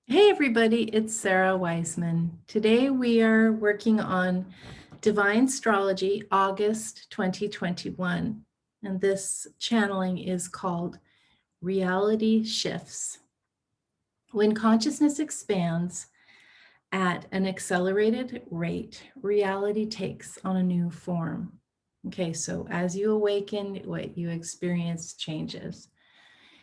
Hey everybody, it's Sara Wiseman. Today we are working on Divine Astrology, August 2021. And this channeling is called Reality Shifts. When consciousness expands at an accelerated rate, reality takes on a new form. Okay, so as you awaken, what you experience changes.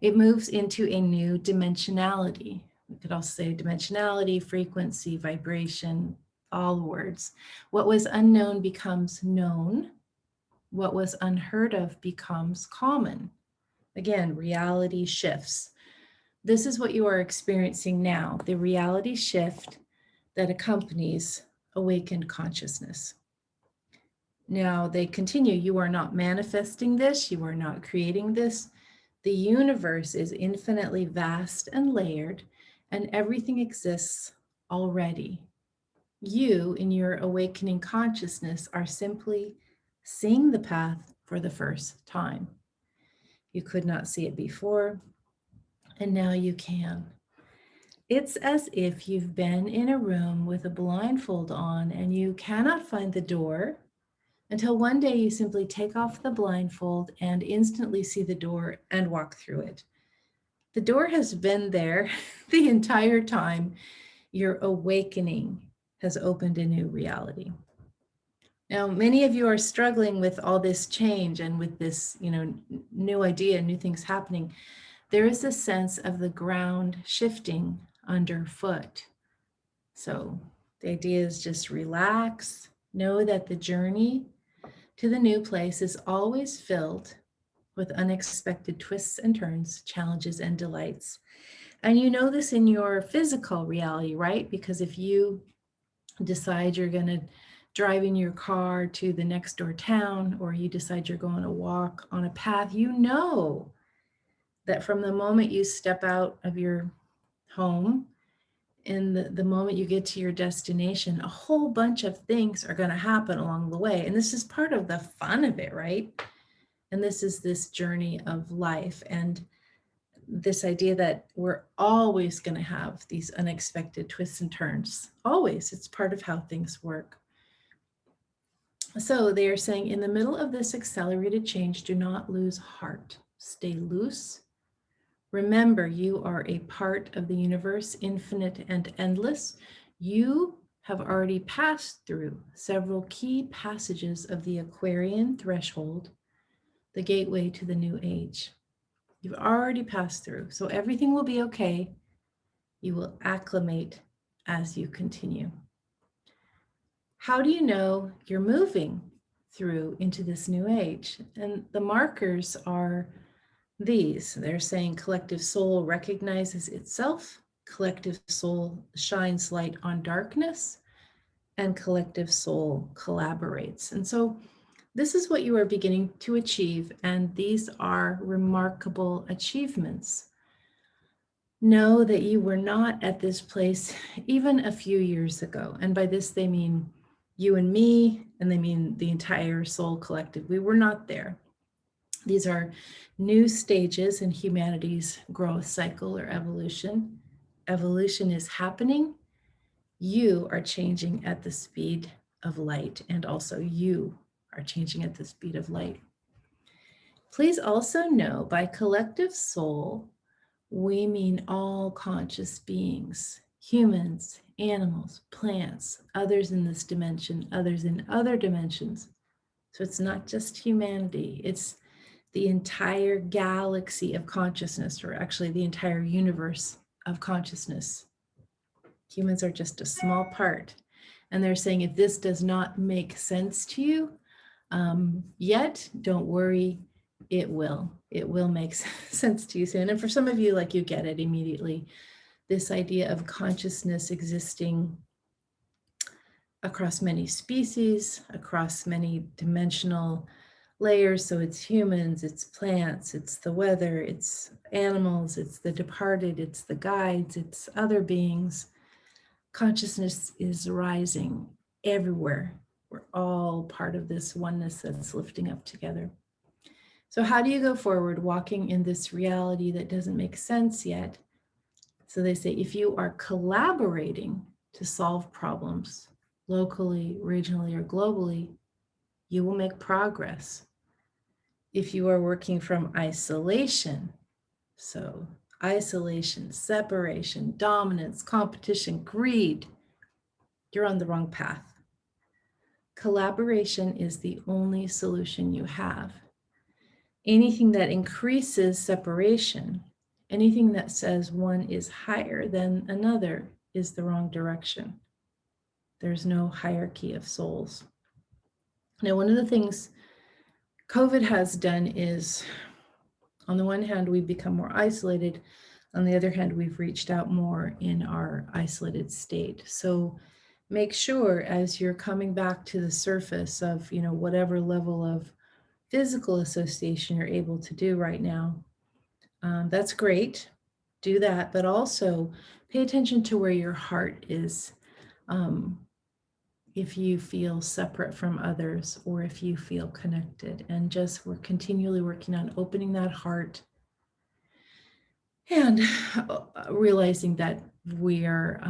It moves into a new dimensionality. We could also say dimensionality, frequency, vibration, all words. What was unknown becomes known. What was unheard of becomes common. Again, reality shifts. This is what you are experiencing now, the reality shift that accompanies awakened consciousness. Now they continue, you are not manifesting this, you are not creating this. The universe is infinitely vast and layered, and everything exists already. You, in your awakening consciousness, are simply seeing the path for the first time. You could not see it before, and now you can. It's as if you've been in a room with a blindfold on and you cannot find the door until one day you simply take off the blindfold and instantly see the door and walk through it. The door has been there the entire time. Your awakening has opened a new reality. Now, many of you are struggling with all this change and with this, new idea, new things happening. There is a sense of the ground shifting underfoot. So the idea is just relax, know that the journey to the new place is always filled with unexpected twists and turns, challenges and delights. And you know this in your physical reality, right? Because if you decide you're going to drive in your car to the next door town, or you decide you're going to walk on a path, you know that from the moment you step out of your home and the moment you get to your destination, a whole bunch of things are going to happen along the way. And this is part of the fun of it, right? And this is this journey of life. And this idea that we're always going to have these unexpected twists and turns. Always. It's part of how things work. So they are saying, in the middle of this accelerated change, do not lose heart. Stay loose. Remember, you are a part of the universe, infinite and endless. You have already passed through several key passages of the Aquarian threshold, the gateway to the new age. You've already passed through, so everything will be okay. You will acclimate as you continue. How do you know you're moving through into this new age? And the markers are these. They're saying collective soul recognizes itself, collective soul shines light on darkness, and collective soul collaborates. And so this is what you are beginning to achieve, and these are remarkable achievements. Know that you were not at this place even a few years ago. And by this, they mean you and me, and they mean the entire soul collective. We were not there. These are new stages in humanity's growth cycle or evolution. Evolution is happening. You are changing at the speed of light, and also you are changing at the speed of light. Please also know by collective soul, we mean all conscious beings, humans, animals, plants, others in this dimension, others in other dimensions. So it's not just humanity, it's the entire galaxy of consciousness, or actually the entire universe of consciousness. Humans are just a small part. And they're saying, if this does not make sense to you yet, don't worry, it will. It will make sense to you soon. And for some of you, like, you get it immediately. This idea of consciousness existing across many species, across many dimensional layers. So it's humans, it's plants, it's the weather, it's animals, it's the departed, it's the guides, it's other beings. Consciousness is rising everywhere. We're all part of this oneness that's lifting up together. So how do you go forward walking in this reality that doesn't make sense yet? So they say if you are collaborating to solve problems locally, regionally, or globally, you will make progress. If you are working from isolation, so isolation, separation, dominance, competition, greed, you're on the wrong path. Collaboration is the only solution you have. Anything that increases separation, anything that says one is higher than another, is the wrong direction. There's no hierarchy of souls. Now, one of the things COVID has done is, on the one hand, we've become more isolated. On the other hand, we've reached out more in our isolated state. So make sure as you're coming back to the surface of, whatever level of physical association you're able to do right now, that's great. Do that, but also pay attention to where your heart is. If you feel separate from others or if you feel connected, and we're continually working on opening that heart and realizing that we're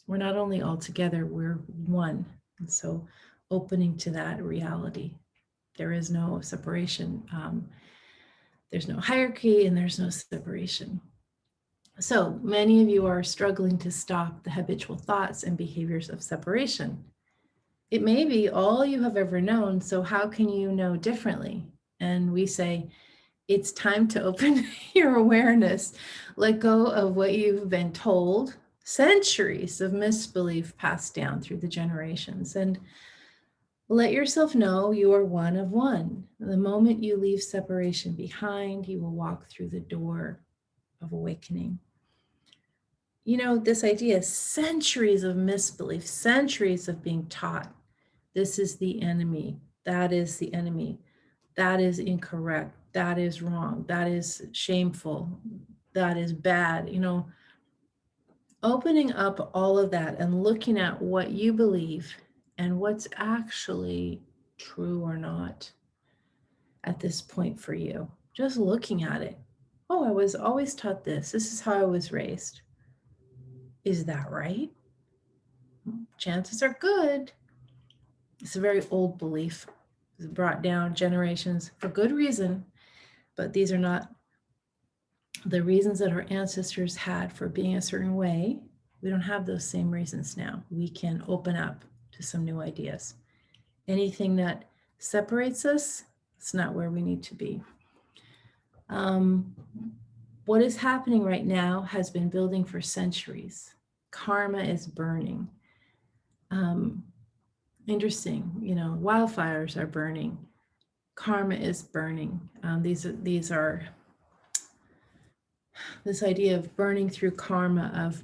not only all together, we're one. And so opening to that reality. There is no separation. There's no hierarchy and there's no separation. So many of you are struggling to stop the habitual thoughts and behaviors of separation. It may be all you have ever known, so how can you know differently? And we say, it's time to open your awareness, let go of what you've been told, centuries of misbelief passed down through the generations, and let yourself know you are one of one. The moment you leave separation behind, you will walk through the door of awakening. This idea, centuries of misbelief, centuries of being taught, this is the enemy, that is the enemy, that is incorrect, that is wrong, that is shameful, that is bad. Opening up all of that and looking at what you believe and what's actually true or not at this point for you. Just looking at it. Oh, I was always taught this. This is how I was raised. Is that right? Chances are good. It's a very old belief. It's brought down generations for good reason, but these are not the reasons that our ancestors had for being a certain way. We don't have those same reasons now. We can open up to some new ideas. Anything that separates us, it's not where we need to be. What is happening right now has been building for centuries. Karma is burning. Interesting, wildfires are burning. Karma is burning. These are this idea of burning through karma, of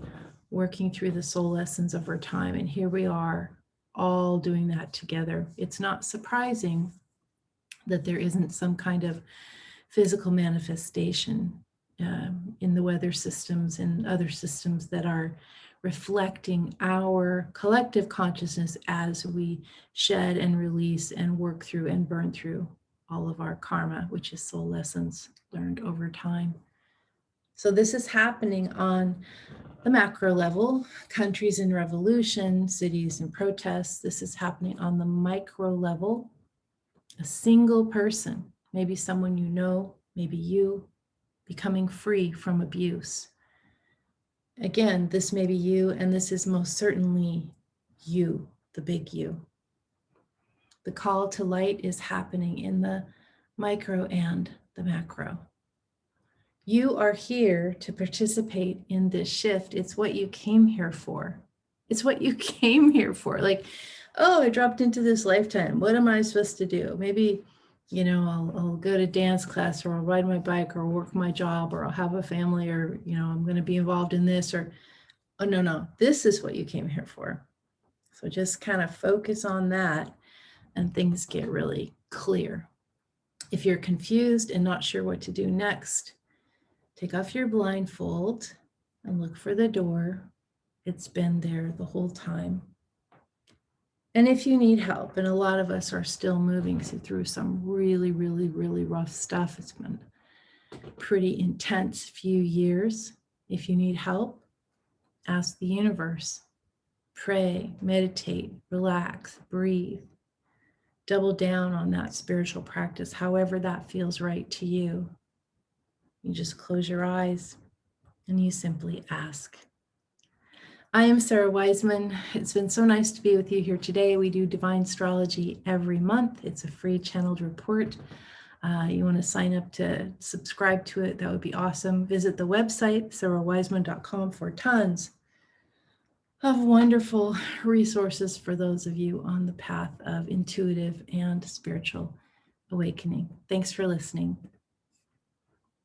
working through the soul lessons of our time. And here we are all doing that together. It's not surprising that there isn't some kind of physical manifestation in the weather systems and other systems that are reflecting our collective consciousness as we shed and release and work through and burn through all of our karma, which is soul lessons learned over time. So this is happening on the macro level, countries in revolution, cities in protests. This is happening on the micro level, a single person, maybe someone you know, maybe you, becoming free from abuse. Again, this may be you, and this is most certainly you, the big you. The call to light is happening in the micro and the macro. You are here to participate in this shift. It's what you came here for. It's what you came here for. Like, oh, I dropped into this lifetime. What am I supposed to do? Maybe, I'll go to dance class, or I'll ride my bike, or work my job, or I'll have a family, or, I'm going to be involved in this, or, oh, no, this is what you came here for. So just kind of focus on that and things get really clear. If you're confused and not sure what to do next, take off your blindfold and look for the door. It's been there the whole time. And if you need help, and a lot of us are still moving through some really, really, really rough stuff. It's been a pretty intense few years. If you need help, ask the universe. Pray, meditate, relax, breathe. Double down on that spiritual practice, however that feels right to you. You just close your eyes and you simply ask. I am Sara Wiseman. It's been so nice to be with you here today. We do Divine Astrology every month. It's a free channeled report. You want to sign up to subscribe to it, that would be awesome. Visit the website, sarawiseman.com, for tons of wonderful resources for those of you on the path of intuitive and spiritual awakening. Thanks for listening.